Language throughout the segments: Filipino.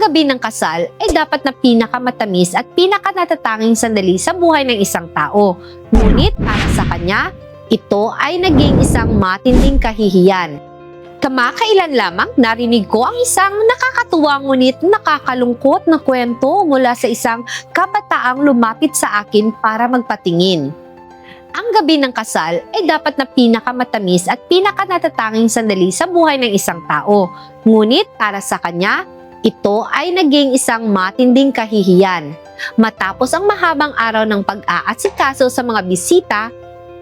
gabi ng kasal ay dapat na pinakamatamis at pinakanatatanging sandali sa buhay ng isang tao. Ngunit para sa kanya, ito ay naging isang matinding kahihiyan. Kamakailan lamang narinig ko ang isang nakakatuwa ngunit nakakalungkot na kwento mula sa isang kabataang lumapit sa akin para magpatingin. Ang gabi ng kasal ay dapat na pinakamatamis at pinakanatatanging sandali sa buhay ng isang tao. Ngunit para sa kanya, ito ay naging isang matinding kahihiyan. Matapos ang mahabang araw ng pag-aasikaso sa mga bisita,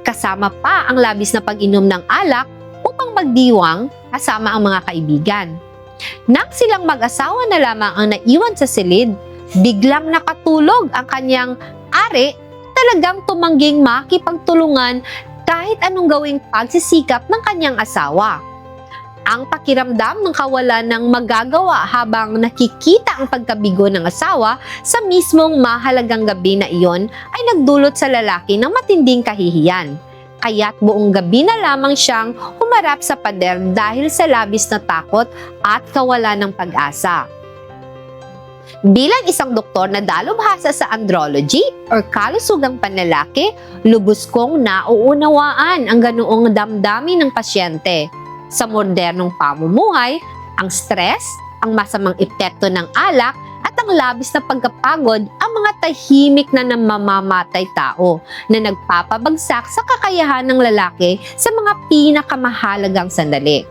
kasama pa ang labis na pag-inom ng alak upang magdiwang kasama ang mga kaibigan. Nang silang mag-asawa na lamang ang naiwan sa silid, biglang nakatulog ang kanyang ari, talagang tumangging makipagtulungan kahit anong gawing pagsisikap ng kanyang asawa. Ang pakiramdam ng kawalan ng magagawa habang nakikita ang pagkabigo ng asawa sa mismong mahalagang gabi na iyon ay nagdulot sa lalaki ng matinding kahihiyan. Kaya't buong gabi na lamang siyang humarap sa pader dahil sa labis na takot at kawalan ng pag-asa. Bilang isang doktor na dalubhasa sa andrology or kalusugang panlalaki, lubos kong nauunawaan ang ganoong damdamin ng pasyente. Sa modernong pamumuhay, ang stress, ang masamang epekto ng alak, at ang labis na pagkapagod ang mga tahimik na namamamatay tao na nagpapabagsak sa kakayahan ng lalaki sa mga pinakamahalagang sandali.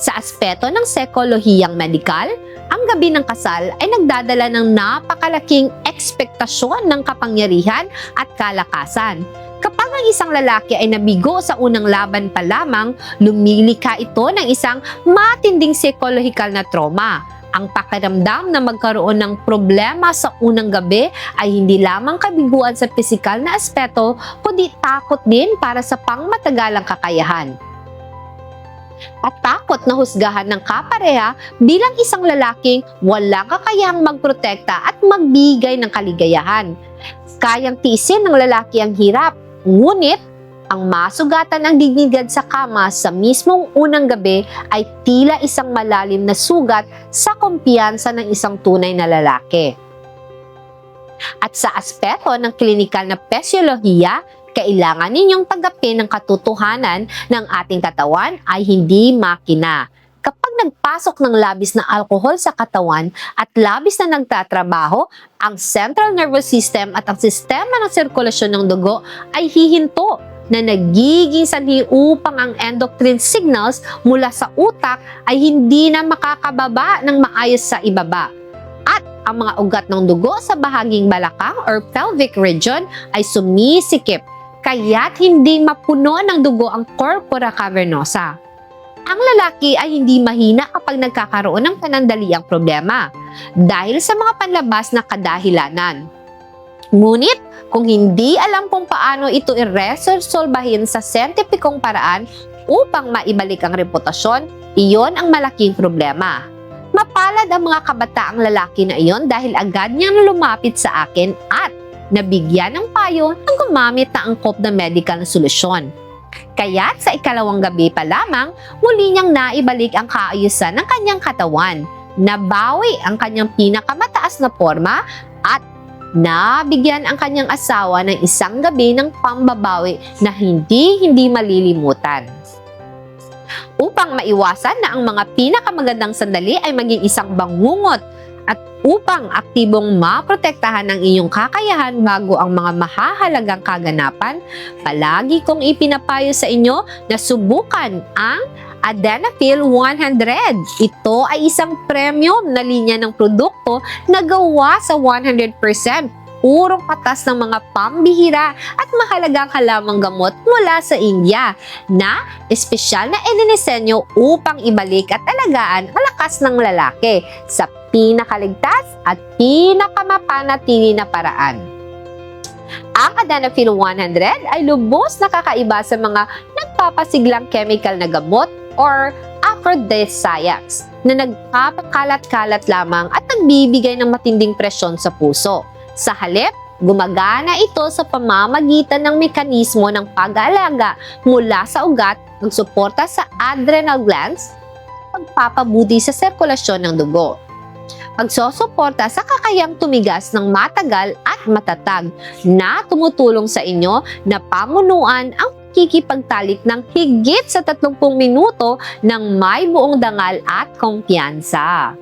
Sa aspeto ng psikolohiyang medikal, ang gabi ng kasal ay nagdadala ng napakalaking ekspektasyon ng kapangyarihan at kalakasan. Kapag ang isang lalaki ay nabigo sa unang laban pa lamang, lumilikha ito ng isang matinding psikolohikal na trauma. Ang pakiramdam na magkaroon ng problema sa unang gabi ay hindi lamang kabiguan sa pisikal na aspeto, kundi takot din para sa pangmatagalang kakayahan. At takot na husgahan ng kapareha bilang isang lalaking walang kakayahang magprotekta at magbigay ng kaligayahan. Kayang tiisin ng lalaki ang hirap, ngunit ang masugatan ng dignidad sa kama sa mismong unang gabi ay tila isang malalim na sugat sa kumpiyansa ng isang tunay na lalaki. At sa aspeto ng klinikal na pesyolohiya, kailangan ninyong tanggapin ang katotohanan ng ating katawan ay hindi makina. Kapag nagpasok ng labis na alkohol sa katawan at labis na nagtatrabaho, ang central nervous system at ang sistema ng sirkulasyon ng dugo ay hihinto na nagiging sanhi upang ang endocrine signals mula sa utak ay hindi na makakababa ng maayos sa ibaba. At ang mga ugat ng dugo sa bahaging balakang or pelvic region ay sumisikip, kaya't hindi mapuno ng dugo ang corpora cavernosa. Ang lalaki ay hindi mahina kapag nagkakaroon ng panandaliang problema dahil sa mga panlabas na kadahilanan. Ngunit, kung hindi alam kung paano ito iresolbahin sa siyentipikong paraan upang maibalik ang reputasyon, iyon ang malaking problema. Mapalad ang mga kabataang lalaki na iyon dahil agad niyang lumapit sa akin at nabigyan ng payo ng gumamit na angkop na medical na solusyon. Kaya't sa ikalawang gabi pa lamang, muli niyang naibalik ang kaayusan ng kanyang katawan, nabawi ang kanyang pinakamataas na forma at nabigyan ang kanyang asawa ng isang gabi ng pambabawi na hindi malilimutan. Upang maiwasan na ang mga pinakamagandang sandali ay maging isang bangungot at upang aktibong maprotektahan ang iyong kakayahan bago ang mga mahahalagang kaganapan, palagi kong ipinapayo sa inyo na subukan ang Adenafil 100. Ito ay isang premium na linya ng produkto na gawa sa 100% purong patas ng mga pambihira at mahalagang halamang gamot mula sa India na espesyal na idinisenyo upang ibalik at alagaan ang lakas ng lalaki sa pinakaligtas at pinakamapanatili na paraan. Ang Adenafil 100 ay lubos na kakaiba sa mga nagpapasiglang chemical na gamot or aphrodisiacs na nagpapakalat-kalat lamang at nagbibigay ng matinding presyon sa puso. Sa halip, gumagana ito sa pamamagitan ng mekanismo ng pag-aalaga mula sa ugat, pagsuporta sa adrenal glands, pagpapabuti sa sirkulasyon ng dugo. Pagsusuporta sa kakayang tumigas ng matagal at matatag na tumutulong sa inyo na pamunuan ang kikipagtalik ng higit sa 30 minuto ng may buong dangal at kumpiyansa.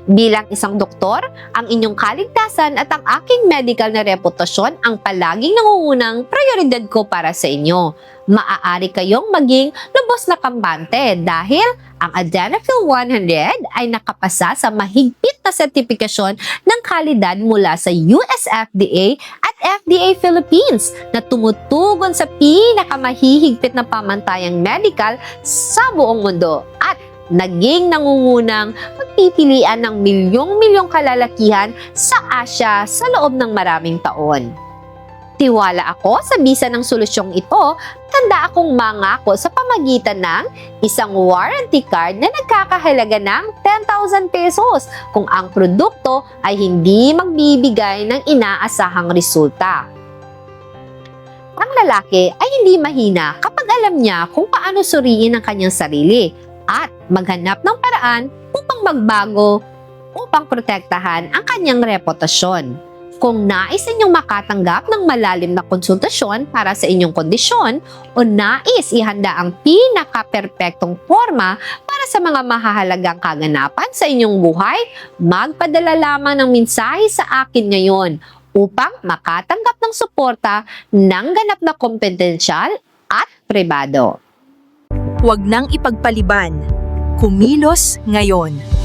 Bilang isang doktor, ang inyong kaligtasan at ang aking medical na reputasyon ang palaging nangungunang prioridad ko para sa inyo. Maaari kayong maging lubos na kampante dahil ang Adenafil 100 ay nakapasa sa mahigpit na sertifikasyon ng kalidad mula sa US FDA at FDA Philippines na tumutugon sa pinakamahihigpit na pamantayang medical sa buong mundo at naging nangungunang pagpipilian ng milyong-milyong kalalakihan sa Asia sa loob ng maraming taon. Tiwala ako sa bisa ng solusyong ito, tanda akong mangako sa pamagitan ng isang warranty card na nagkakahalaga ng 10,000 pesos kung ang produkto ay hindi magbibigay ng inaasahang resulta. Ang lalaki ay hindi mahina kapag alam niya kung paano suriin ang kanyang sarili at maghanap ng paraan upang magbago upang protektahan ang kanyang reputasyon. Kung nais ninyong makatanggap ng malalim na konsultasyon para sa inyong kondisyon o nais ihanda ang pinaka-perpektong forma para sa mga mahahalagang kaganapan sa inyong buhay, magpadala lamang ng mensahe sa akin ngayon upang makatanggap ng suporta ng ganap na kompetensyal at pribado. Huwag nang ipagpaliban. Kumilos ngayon.